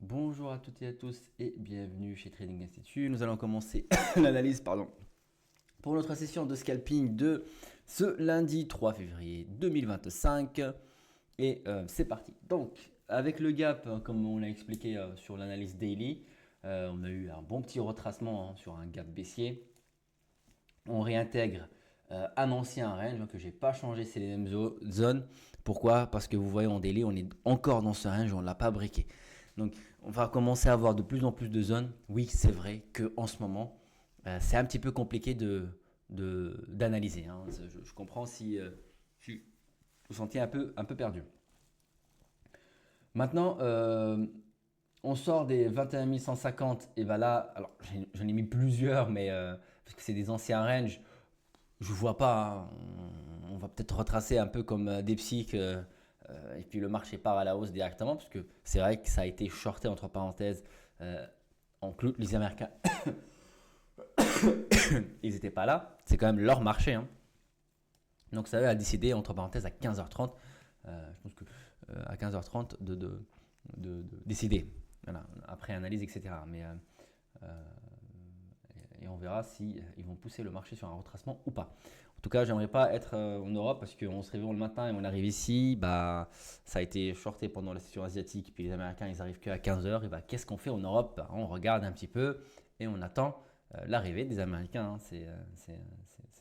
Bonjour à toutes et à tous et bienvenue chez Trading Institute. Nous allons commencer l'analyse pour notre session de scalping de ce lundi 3 février 2025 et c'est parti. Donc avec le gap, comme on l'a expliqué sur l'analyse daily, on a eu un bon petit retracement sur un gap baissier. On réintègre un ancien range que j'ai pas changé, c'est les mêmes zones. Pourquoi? Parce que vous voyez en daily, on est encore dans ce range, on l'a pas briqué. Donc, on va commencer à avoir de plus en plus de zones. Oui, c'est vrai qu'en ce moment, c'est un petit peu compliqué d'analyser. Hein. Je comprends si vous vous sentiez un peu perdu. Maintenant, on sort des 21 150 et ben là, alors j'en ai mis plusieurs, mais parce que c'est des anciens ranges, je vois pas. Hein. On va peut-être retracer un peu comme des psyches. Et puis le marché part à la hausse directement parce que c'est vrai que ça a été shorté entre parenthèses en clou. Les Américains, ils n'étaient pas là. C'est quand même leur marché. Hein. Donc ça a décidé entre parenthèses à 15h30. Je pense que à 15h30 de décider. Voilà, après analyse, etc. Mais et on verra si ils vont pousser le marché sur un retracement ou pas. En tout cas, j'aimerais pas être en Europe parce qu'on se réveille le matin et on arrive ici, bah ça a été shorté pendant la session asiatique, puis les Américains ils arrivent qu'à 15h, et bah qu'est-ce qu'on fait en Europe? Bah, on regarde un petit peu et on attend l'arrivée des Américains, hein. C'est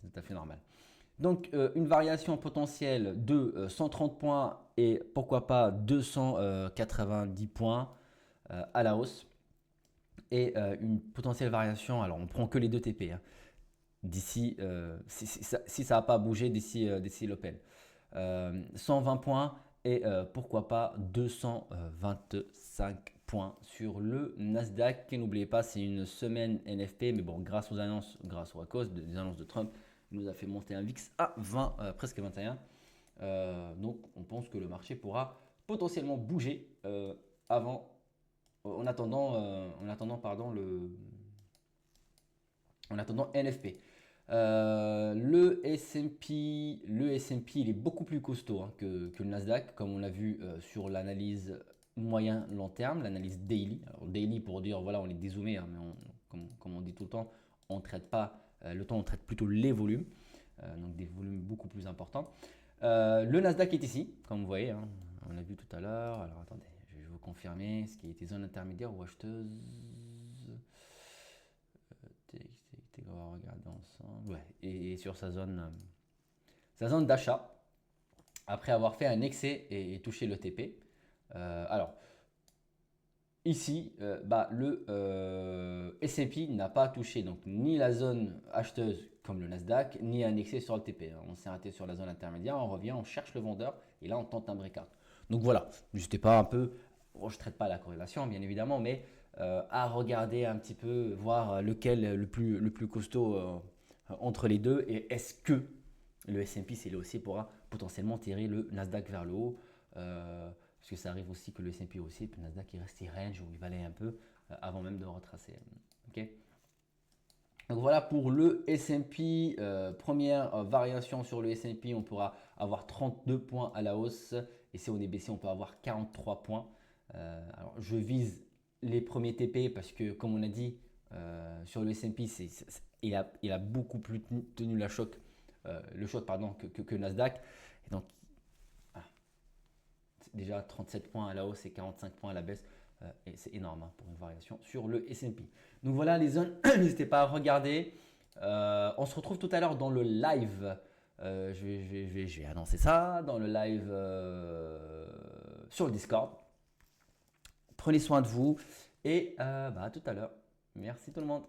tout à fait normal. Donc une variation potentielle de 130 points et pourquoi pas 290 points à la hausse et une potentielle variation, alors on prend que les deux TP, hein, d'ici, si ça n'a pas bougé d'ici l'Open. 120 points et pourquoi pas 225 points sur le Nasdaq. Et n'oubliez pas, c'est une semaine NFP, mais bon, grâce aux annonces, à cause des annonces de Trump, il nous a fait monter un VIX à 20, presque 21. Donc on pense que le marché pourra potentiellement bouger avant en attendant NFP. Le S&P, il est beaucoup plus costaud hein, que le Nasdaq, comme on l'a vu sur l'analyse moyen long terme, l'analyse daily. Alors daily pour dire voilà, on est dézoomé, hein, mais comme on dit tout le temps, on traite pas le temps, on traite plutôt les volumes, donc des volumes beaucoup plus importants. Le Nasdaq est ici, comme vous voyez, hein, on l'a vu tout à l'heure. Alors attendez, je vais vous confirmer ce qui était zone intermédiaire ou acheteuse. On va regarder ensemble. Ouais, et sur sa zone d'achat, après avoir fait un excès et touché le TP. Alors, ici, le S&P n'a pas touché donc ni la zone acheteuse comme le Nasdaq, ni un excès sur le TP. On s'est arrêté sur la zone intermédiaire, on revient, on cherche le vendeur et là on tente un breakout. Donc voilà, n'hésitez pas un peu, bon, je ne traite pas la corrélation bien évidemment, mais à regarder un petit peu, voir lequel le plus costaud entre les deux et est-ce que le S&P c'est là aussi pourra potentiellement tirer le Nasdaq vers le haut. Parce que ça arrive aussi que le S&P aussi, et puis le Nasdaq il reste range où il valait un peu avant même de retracer. Okay. Donc voilà pour le S&P, première variation sur le S&P, on pourra avoir 32 points à la hausse et si on est baissé on peut avoir 43 points. Alors je vise les premiers TP parce que comme on a dit sur le S&P, il a beaucoup plus tenu le choc pardon, que Nasdaq. Et donc déjà 37 points à la hausse et 45 points à la baisse. Et c'est énorme hein, pour une variation sur le S&P. Donc voilà les zones, n'hésitez pas à regarder. On se retrouve tout à l'heure dans le live. Je vais annoncer ça dans le live sur le Discord. Prenez soin de vous et à tout à l'heure. Merci tout le monde.